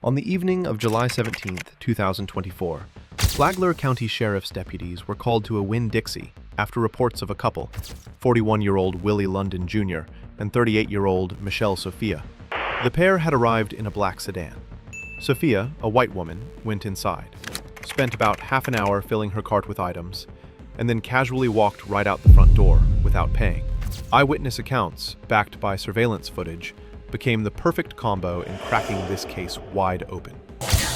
On the evening of July 17, 2024, Flagler County Sheriff's deputies were called to a Winn-Dixie after reports of a couple, 41-year-old Willie London Jr. and 38-year-old Michelle Sophia. The pair had arrived in a black sedan. Sophia, a white woman, went inside, spent about half an hour filling her cart with items, and then casually walked right out the front door without paying. Eyewitness accounts, backed by surveillance footage, became the perfect combo in cracking this case wide open.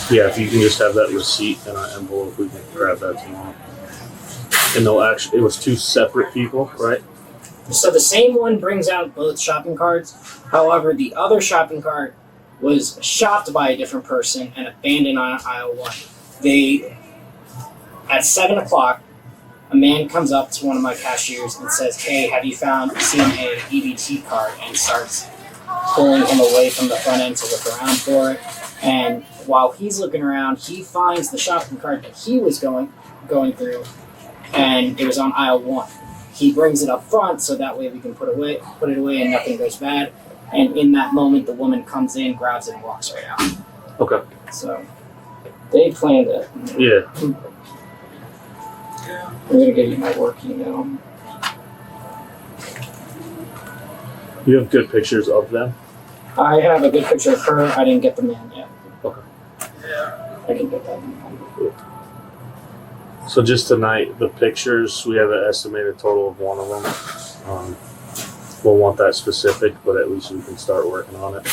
Yeah, if you can just have that receipt and an envelope, we can grab that tomorrow. And they'll actually, it was two separate people, right? So the same one brings out both shopping carts. However, the other shopping cart was shopped by a different person and abandoned on aisle 1. At 7 o'clock, a man comes up to one of my cashiers and says, "Hey, have you seen an EBT card?" and starts pulling him away from the front end to look around for it. And while he's looking around, he finds the shopping cart that he was going through, and it was on aisle 1. He brings it up front so that way we can put it away and nothing goes bad. And in that moment, the woman comes in, grabs it, and walks right out. Okay. So they planned it. Yeah. I'm gonna give you my work email. You have good pictures of them? I have a good picture of her. I didn't get the man yet. Okay. I can get that. So just tonight, the pictures, we have an estimated total of one of them. We'll want that specific, but at least we can start working on it.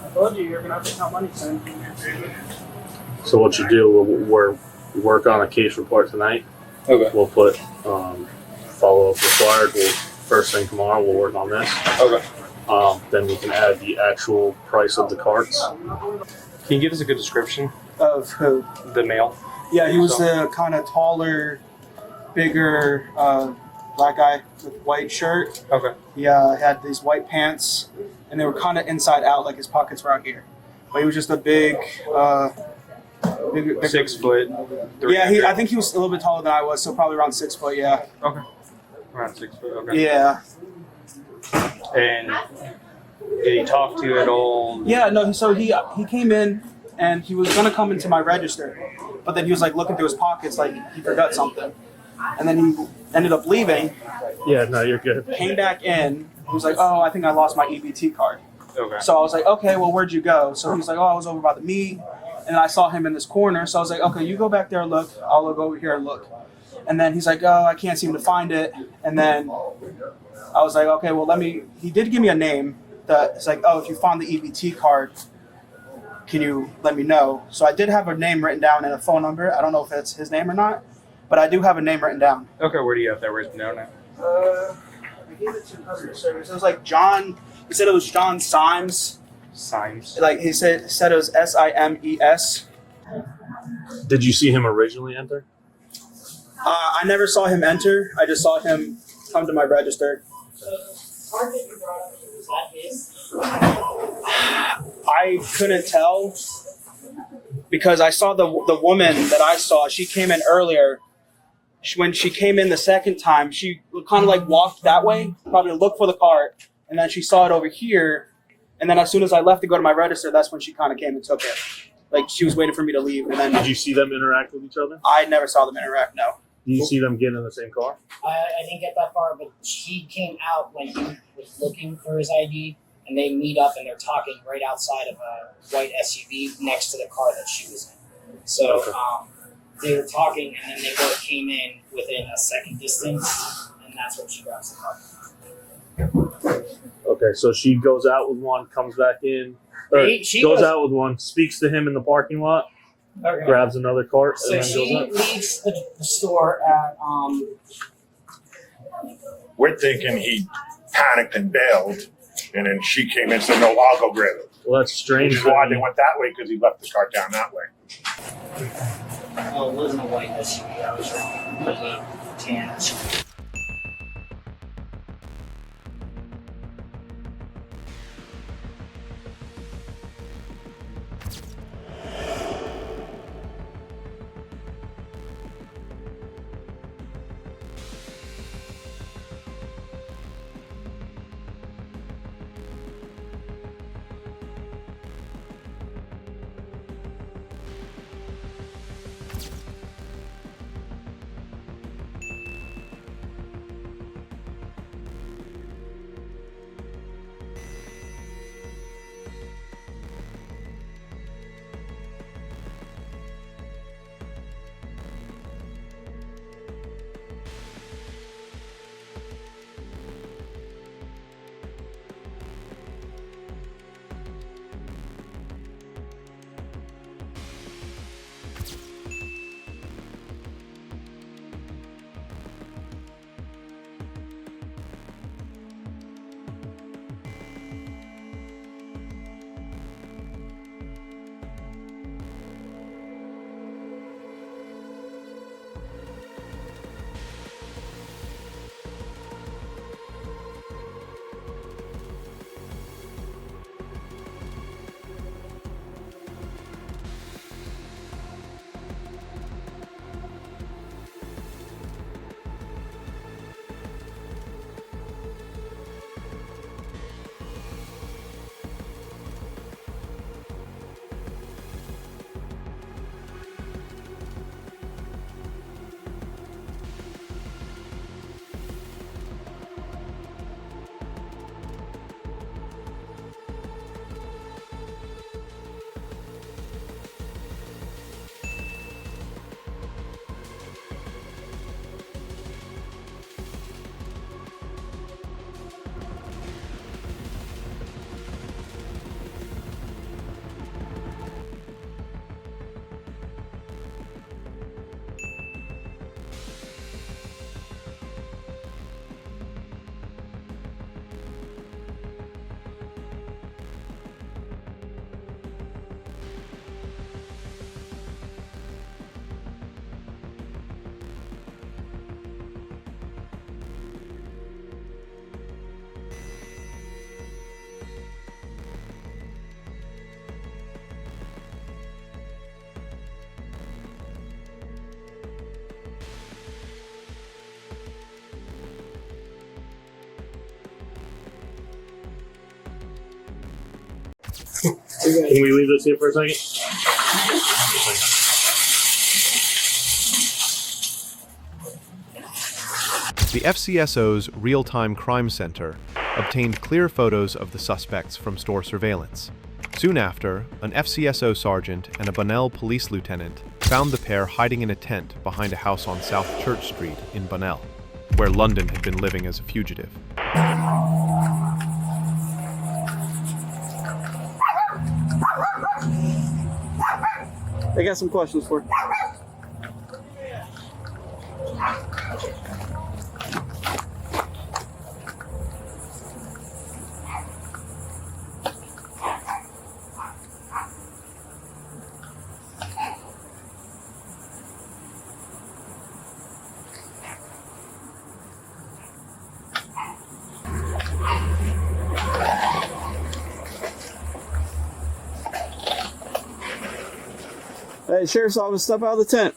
I told you you're gonna have to count money soon. So what you do, we'll work on a case report tonight. Okay. We'll put follow-up required. First thing tomorrow, we'll work on this. Okay. Then we can add the actual price of the carts. Can you give us a good description Of who? the male? Yeah, he was the kind of taller, bigger black guy with white shirt. Okay. He had these white pants, and they were kind of inside out, like his pockets were out here. But he was just a big 6 foot. Yeah, I think he was a little bit taller than I was, so probably around 6 foot. Yeah. Okay. Around 6 foot. Okay. Yeah. And did he talk to you at all? Yeah. No. So he came in, and he was gonna come into my register, but then he was like looking through his pockets, like he forgot something, and then he ended up leaving. Yeah, no, you're good. Came back in. He was like, "Oh, I think I lost my EBT card." Okay. So I was like, "Okay, well, where'd you go?" So he was like, "Oh, I was over by the meat." And I saw him in this corner. So I was like, "Okay, you go back there and look. I'll go over here and look." And then he's like, "Oh, I can't seem to find it." And then I was like, "Okay, well, he did give me a name that it's like, oh, if you found the EBT card, can you let me know?" So I did have a name written down and a phone number. I don't know if it's his name or not, but I do have a name written down. Okay, where do you have that written down now? I gave it to customer service. It was like John. He said it was John Symes. Signs. Like he said it was Simes. Did you see him originally enter? I never saw him enter. I just saw him come to my register. Card that you brought up, was that his? I couldn't tell because I saw the woman that I saw. She came in earlier. When she came in the second time, she kind of like walked that way, probably to look for the cart, and then she saw it over here. And then as soon as I left to go to my register, that's when she kind of came and took it. Like she was waiting for me to leave. And then Did you see them interact with each other? I never saw them interact. No. Did you see them get in the same car? I didn't get that far, but he came out when he was looking for his ID, and they meet up and they're talking right outside of a white SUV next to the car that she was in. So they were talking, and then they both came in within a second distance, and that's when she grabs the car. Okay, so she goes out with one, comes back in, or She goes goes- out with one, speaks to him in the parking lot, Okay. grabs another cart, So and then she goes out. leaves the store at We're thinking he panicked and bailed, and then she came in and said, "No, I'll go grab it." Well, that's Which strange. is why they went that way, because he left the cart down that way. it wasn't a white SUV. I was wrong. It was a tan SUV. Can we leave this here for a second? The FCSO's Real-Time Crime Center obtained clear photos of the suspects from store surveillance. Soon after, an FCSO sergeant and a Bunnell police lieutenant found the pair hiding in a tent behind a house on South Church Street in Bunnell, where London had been living as a fugitive. I got some questions for you. Hey, Sheriff's Office, step out of the tent.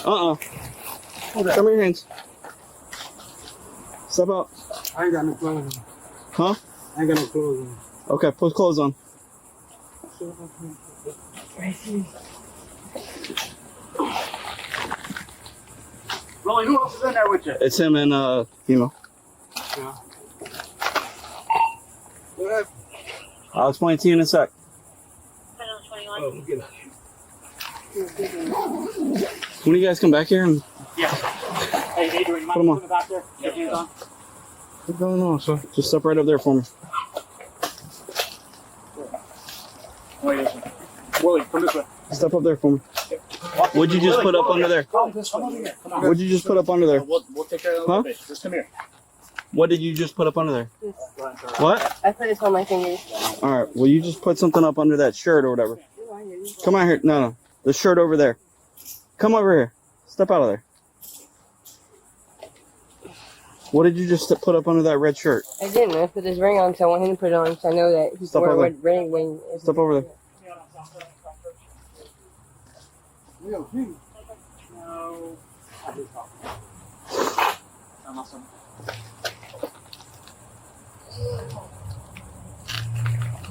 Come your hands. Step out. I ain't got no clothes on. Huh? I ain't got no clothes on. Okay, put clothes on. Rolly, who else is in there with you? It's him and, Emo. Yeah. What? I'll explain to you in a sec. Oh, get out. When you guys come back here and Yeah. Hey, Adrian, you Put 'em on. mind putting back there? Get hands on. what's going on, sir? Just step right up there for me. Wait, listen. Willie, come this way. Step up there for me. What'd you just put up under there? Come over here. Come on. What'd you just put up under there? We'll take care of that Huh? little bit. Just come here. What did you just put up under there? What? I put this on my fingers. All right. Well, you just put something up under that shirt or whatever. Come out here. No. The shirt over there. Come over here. Step out of there. What did you just put up under that red shirt? I didn't. I put this ring on because I want him to put it on because I know that he's Step wearing a over red ring when. Step over there. No. I did talk. I'm awesome.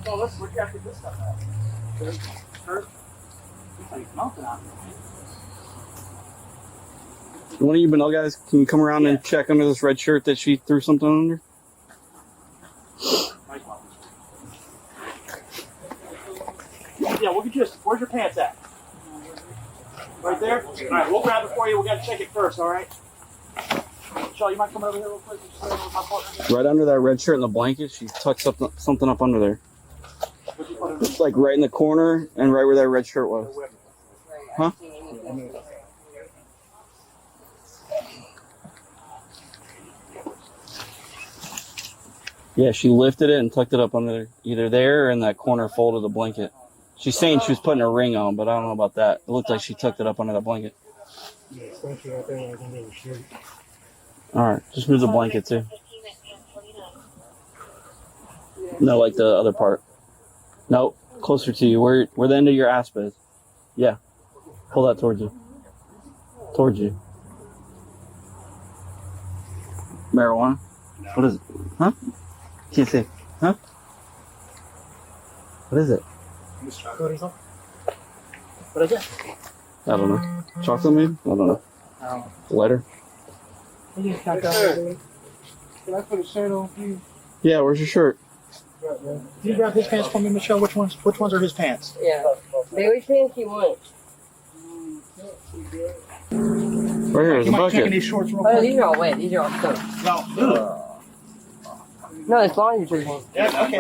Well, let's look after this stuff out. Okay. First, looks like it's melting out. One of you Bunnell guys, can you come around and check under this red shirt that she threw something under? Yeah, we'll get you. Where's your pants at? Right there? All right, we'll grab it for you. We got to check it first, all right? Shaw, you might come over here real quick? Just with my partner. Right under that red shirt and the blanket, she tucked something up under there. What'd you put in It's like right in the corner and right where that red shirt was. Huh? Yeah, she lifted it and tucked it up under there, either there or in that corner fold of the blanket. She's saying she was putting a ring on, but I don't know about that. It looked like she tucked it up under that blanket. All right, just move the blanket too. No, like the other part. Nope, closer to you, where the end of your asp is. Yeah, pull that towards you. Towards you. Marijuana? What is it? Huh? Can't see. Huh? What is it? What is it? I don't know. Chocolate maybe? I don't know. Lighter? Can I put a shirt on, please? Yeah, where's your shirt? Can you grab his pants for me, Michelle? Which ones are his pants? Yeah. Baby, which pants you want? Right here, there's You a mind checking bucket. these shorts real Oh, quick? these are all wet. These are all soaked. No, it's laundry detergent. Yeah, okay.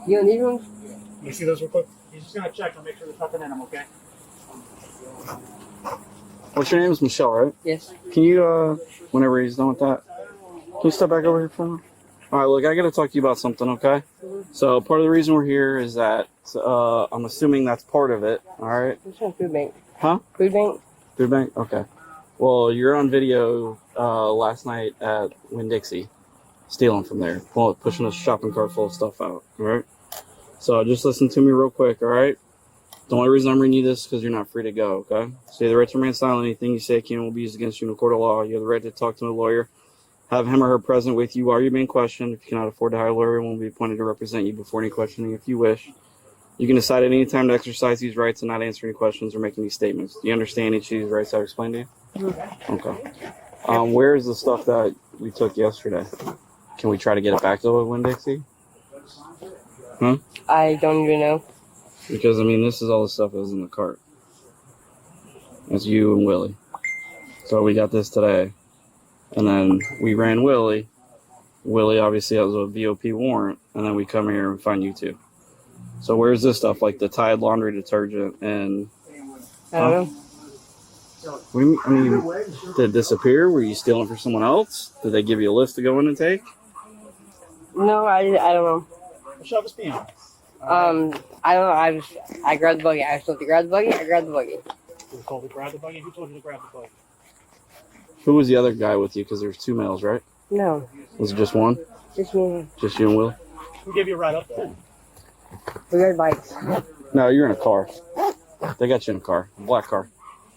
You want these ones? You see those real quick? You're just gonna check and make sure there's nothing in them, okay? What's your name? Is Michelle, right? Yes. Can you, whenever he's done with that, can you step back over here for me? All right, look, I got to talk to you about something, okay? So part of the reason we're here is that I'm assuming that's part of it, all right? Which one? Food bank. Huh? Food bank? Food bank? Okay. Well, you're on video last night at Winn-Dixie, stealing from there, pushing a shopping cart full of stuff out, all right? So just listen to me real quick, all right? The only reason I'm reading you this is because you're not free to go, okay? So you have the right to remain silent. Anything you say can will be used against you in a court of law. You have the right to talk to a lawyer, have him or her present with you while you're being questioned. If you cannot afford to hire a lawyer, one will be appointed to represent you before any questioning if you wish. You can decide at any time to exercise these rights and not answer any questions or make any statements. Do you understand each of these rights I've explained to you? Okay. Where is the stuff that we took yesterday? Can we try to get it back to Winn-Dixie? I don't even know. Because, I mean, this is all the stuff that was in the cart. That's you and Willie. So we got this today. And then we ran Willie. Willie obviously has a VOP warrant. And then we come here and find you two. So where's this stuff? Like the Tide laundry detergent and... I don't know. I mean, did it disappear? Were you stealing for someone else? Did they give you a list to go in and take? No, I don't know. Michelle, just be honest. I don't know. I grabbed the buggy. I was told to grab the buggy. I grabbed the buggy. You were told to grab the buggy? Who told you to grab the buggy? Who was the other guy with you? Because there's 2 males, right? No, Was it just one? just me. Just you and Will? Who gave you a ride up there? We ride bikes. No, you're in a car. They got you in a car. A black car.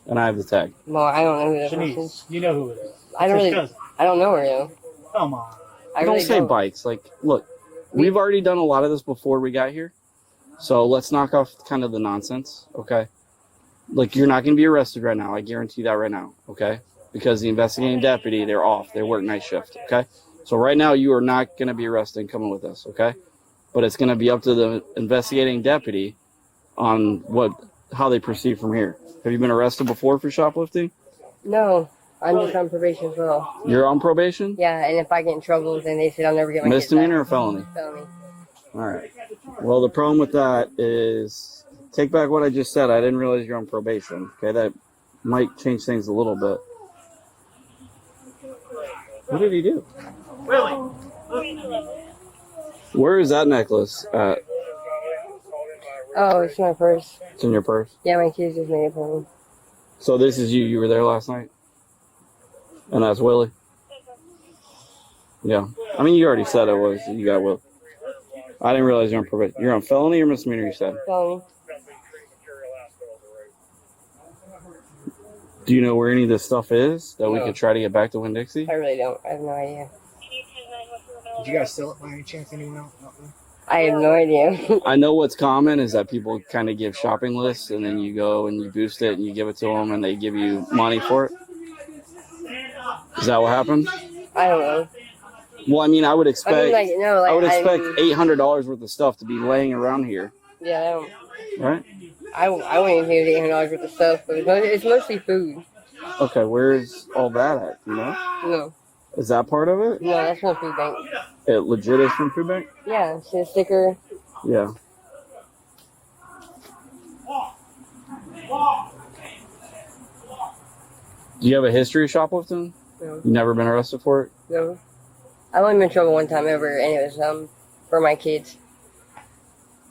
And I have the tag. Well, I don't know who that person Shanice, is. you know who it is. I don't It's his really. cousin. I don't know her though. Come on. I Don't really say don't. bikes. Like, look, we've already done a lot of this before we got here. So let's knock off kind of the nonsense, okay? Like, you're not going to be arrested right now. I guarantee that right now, okay? Because the investigating deputy, they're off. They work night shift, okay? So right now, you are not going to be arrested and coming with us, okay? But it's going to be up to the investigating deputy on how they proceed from here. Have you been arrested before for shoplifting? No, I'm just on probation as well. You're on probation? Yeah, and if I get in trouble, then they said I'll never get my kids Misdemeanor or back. felony? Felony. All right. Well, the problem with that is, take back what I just said. I didn't realize you're on probation. Okay, that might change things a little bit. What did he do? Willie! Where is that necklace at? Oh, it's my purse. It's in your purse. Yeah, my kids just made it for me. So this is you. You were there last night? And that's Willie? Yeah. I mean, you already said it was. You got Will. I didn't realize you're on probation. You're on felony or misdemeanor, you said? Felony. Do you know where any of this stuff is that we could try to get back to Winn-Dixie? I really don't. I have no idea. Did you guys sell it by any chance? Anyone? I have no idea. I know what's common is that people kind of give shopping lists, and then you go and you boost it and you give it to them, and they give you money for it. Is that what happened? I don't know. Well, I mean, I would expect. I would expect $800 worth of stuff to be laying around here, Yeah, I don't. right? I wouldn't even pay $800 worth of stuff, but it's mostly food. Okay, where's all that at? Do you know? No, Is that part of it? no, that's from food bank. It legit is from Food Bank? Yeah, it's a sticker. Yeah. Do you have a history of shoplifting? No, You never been arrested for it? no. I've only been in trouble one time ever, and it was for my kids.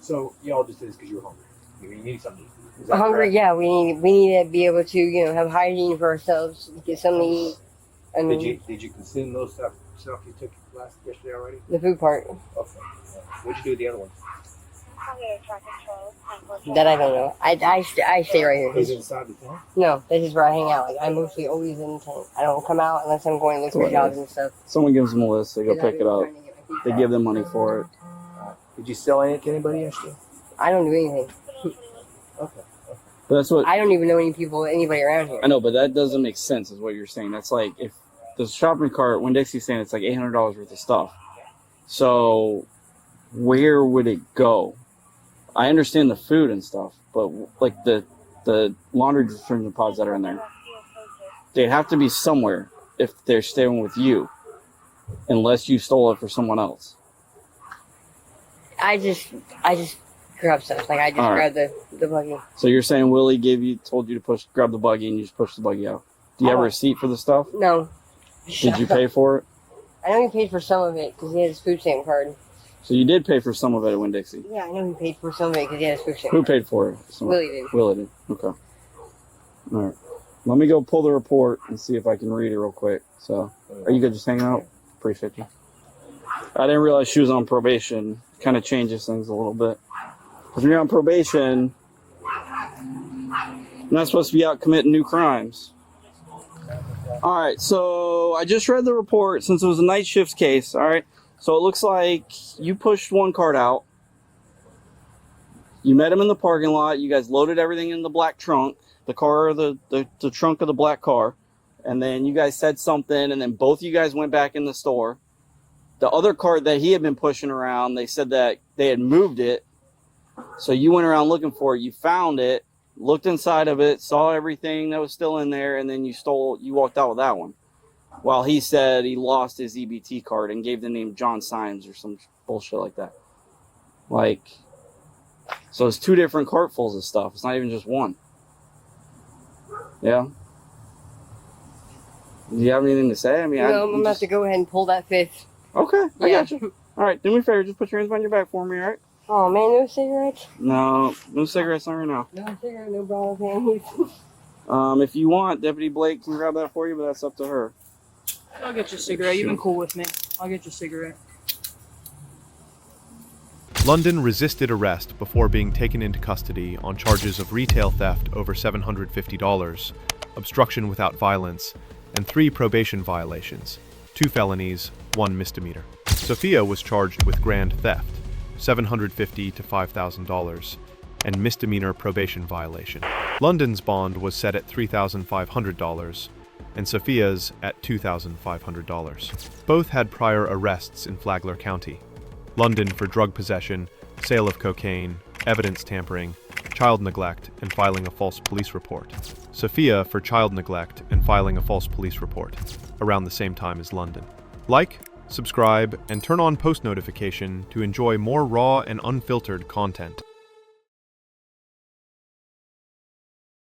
So y'all just did this because you were hungry. You need something. Is We're that hungry, correct? yeah. We need to be able to have hygiene for ourselves, get something to eat, and Did you consume those stuff you took yesterday already? the food part. Okay. What'd you do with the other ones? That I don't know. I stay right here. Is it inside the tent? No, this is where I hang out. Like, I'm mostly always in the tent. I don't come out unless I'm going to look for jobs and stuff. Someone gives them a list, they go pick it up. They give them money for it. Did you sell any to anybody yesterday? I don't do anything. Okay. But that's what I don't even know anybody around here. I know, but that doesn't make sense, is what you're saying. That's like, if the shopping cart, Winn-Dixie's saying it's like $800 worth of stuff. So, where would it go? I understand the food and stuff, but like the laundry detergent pods that are in there, they have to be somewhere if they're staying with you, unless you stole it for someone else. I just grab stuff. Like I just All right. grab the buggy. So you're saying Willie told you to grab the buggy, and you just push the buggy out. Do you have a receipt for the stuff? No. Did you pay for it? I know he paid for some of it because he had his food stamp card. So you did pay for some of it at Winn-Dixie. Yeah, I know he paid for some of it because he had his food stamp Who card. paid for it? Willie did. Willie did. Okay. All right. Let me go pull the report and see if I can read it real quick. So, are you good just hanging out? Appreciate you. I didn't realize she was on probation. Kind of changes things a little bit. If you're on probation, you're not supposed to be out committing new crimes. All right, so I just read the report since it was a night shift case. All right, so it looks like you pushed one cart out. You met him in the parking lot. You guys loaded everything in the black trunk, the trunk of the black car. And then you guys said something, and then both of you guys went back in the store. The other cart that he had been pushing around, they said that they had moved it. So you went around looking for it. You found it, looked inside of it, saw everything that was still in there, and then you walked out with that one. While he said he lost his EBT card and gave the name John Symes or some bullshit like that. So it's two different cartfuls of stuff. It's not even just one. Yeah. Do you have anything to say? I mean, No, I'm going to have to go ahead and pull that fifth. Okay, I Yeah. got you. All right, do me a favor. Just put your hands behind your back for me, all right? Oh, man, no cigarettes? No cigarettes on right now. No cigarette, no bra panties. If you want, Deputy Blake can grab that for you, but that's up to her. I'll get you a cigarette. You've been cool with me. I'll get you a cigarette. London resisted arrest before being taken into custody on charges of retail theft over $750, obstruction without violence, and 3 probation violations, 2 felonies, 1 misdemeanor. Sophia was charged with grand theft, $750 to $5,000, and misdemeanor probation violation. London's bond was set at $3,500, and Sophia's at $2,500. Both had prior arrests in Flagler County. London for drug possession, sale of cocaine, evidence tampering, child neglect, and filing a false police report. Sophia for child neglect and filing a false police report, around the same time as London. Like, subscribe, and turn on post notification to enjoy more raw and unfiltered content.